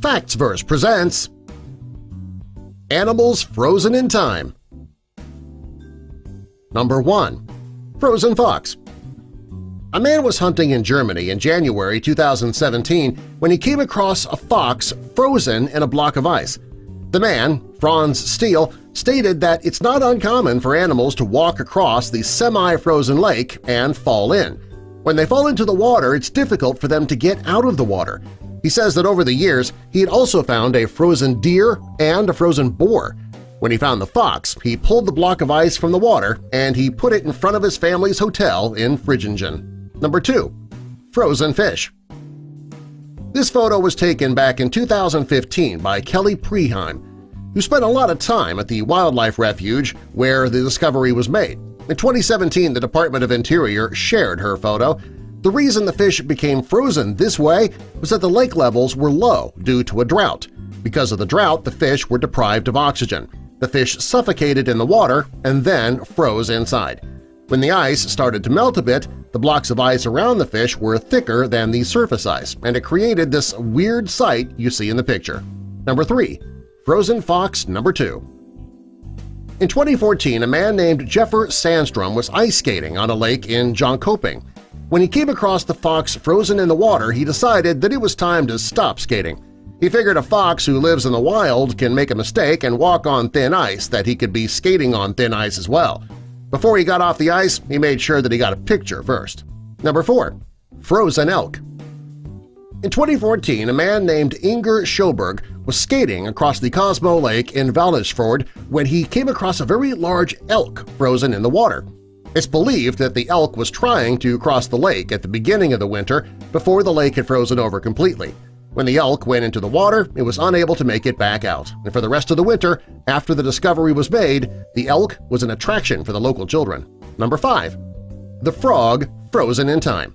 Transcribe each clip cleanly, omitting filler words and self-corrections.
Factsverse presents Animals Frozen in Time. Number 1. Frozen Fox. A man was hunting in Germany in January 2017 when he came across a fox frozen in a block of ice. The man, Franz Steele, stated that it's not uncommon for animals to walk across the semi-frozen lake and fall in. When they fall into the water, it's difficult for them to get out of the water. He says that over the years, he had also found a frozen deer and a frozen boar. When he found the fox, he pulled the block of ice from the water and he put it in front of his family's hotel in Friggingen. Number 2. Frozen Fish. This photo was taken back in 2015 by Kelly Preheim, who spent a lot of time at the wildlife refuge where the discovery was made. In 2017, the Department of Interior shared her photo. The reason the fish became frozen this way was that the lake levels were low due to a drought. Because of the drought, the fish were deprived of oxygen. The fish suffocated in the water and then froze inside. When the ice started to melt a bit, the blocks of ice around the fish were thicker than the surface ice, and it created this weird sight you see in the picture. Number 3. Frozen Fox Number 2. In 2014, a man named Jeffer Sandstrom was ice skating on a lake in Jönköping. When he came across the fox frozen in the water, he decided that it was time to stop skating. He figured a fox who lives in the wild can make a mistake and walk on thin ice, that he could be skating on thin ice as well. Before he got off the ice, he made sure that he got a picture first. Number 4. Frozen Elk. In 2014, a man named Inger Schoberg was skating across the Cosmo Lake in Valnesfjord when he came across a very large elk frozen in the water. It's believed that the elk was trying to cross the lake at the beginning of the winter before the lake had frozen over completely. When the elk went into the water, it was unable to make it back out, and for the rest of the winter, after the discovery was made, the elk was an attraction for the local children. Number 5. The Frog Frozen in Time.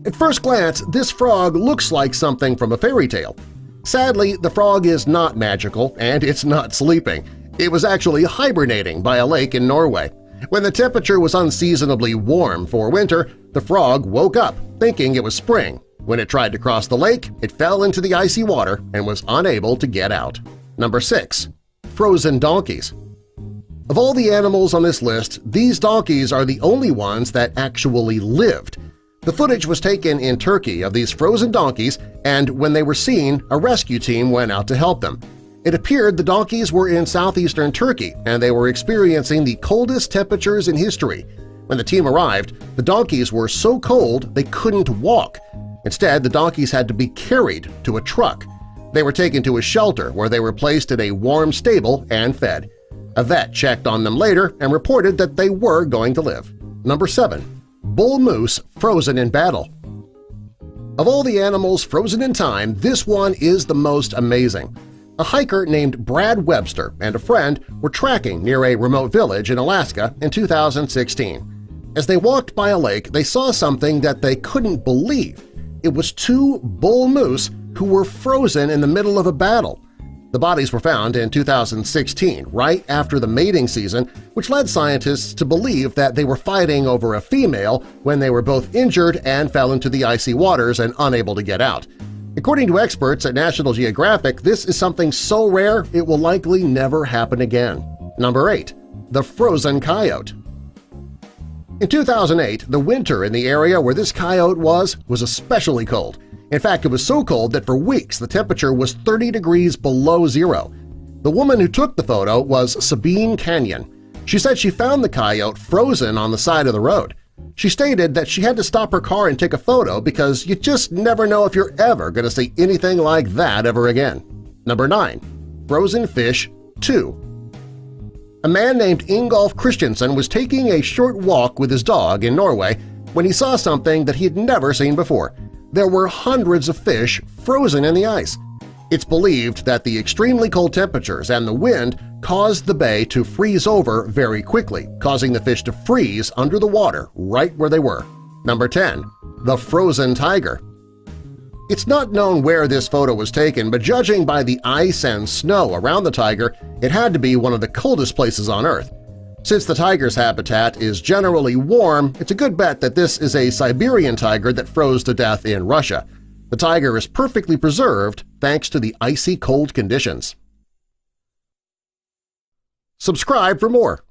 At first glance, this frog looks like something from a fairy tale. Sadly, the frog is not magical and it's not sleeping. It was actually hibernating by a lake in Norway. When the temperature was unseasonably warm for winter, the frog woke up thinking it was spring. When it tried to cross the lake, it fell into the icy water and was unable to get out. Number 6. Frozen Donkeys. Of all the animals on this list, these donkeys are the only ones that actually lived. The footage was taken in Turkey of these frozen donkeys, and when they were seen, a rescue team went out to help them. It appeared the donkeys were in southeastern Turkey and they were experiencing the coldest temperatures in history. When the team arrived, the donkeys were so cold they couldn't walk. Instead, the donkeys had to be carried to a truck. They were taken to a shelter where they were placed in a warm stable and fed. A vet checked on them later and reported that they were going to live. Number 7. Bull Moose Frozen in Battle. Of all the animals frozen in time, this one is the most amazing. A hiker named Brad Webster and a friend were trekking near a remote village in Alaska in 2016. As they walked by a lake, they saw something that they couldn't believe. It was 2 bull moose who were frozen in the middle of a battle. The bodies were found in 2016, right after the mating season, which led scientists to believe that they were fighting over a female when they were both injured and fell into the icy waters and unable to get out. According to experts at National Geographic, this is something so rare it will likely never happen again. Number 8. The Frozen Coyote. In 2008, the winter in the area where this coyote was especially cold. In fact, it was so cold that for weeks the temperature was 30 degrees below zero. The woman who took the photo was Sabine Canyon. She said she found the coyote frozen on the side of the road. She stated that she had to stop her car and take a photo because you just never know if you're ever going to see anything like that ever again. Number 9. Frozen Fish 2. A man named Ingolf Christensen was taking a short walk with his dog in Norway when he saw something that he had never seen before. There were hundreds of fish frozen in the ice. It's believed that the extremely cold temperatures and the wind caused the bay to freeze over very quickly, causing the fish to freeze under the water right where they were. Number 10. The Frozen Tiger. It's not known where this photo was taken, but judging by the ice and snow around the tiger, it had to be one of the coldest places on Earth. Since the tiger's habitat is generally warm, it's a good bet that this is a Siberian tiger that froze to death in Russia. The The tiger is perfectly preserved thanks to the icy cold conditions. Subscribe for more.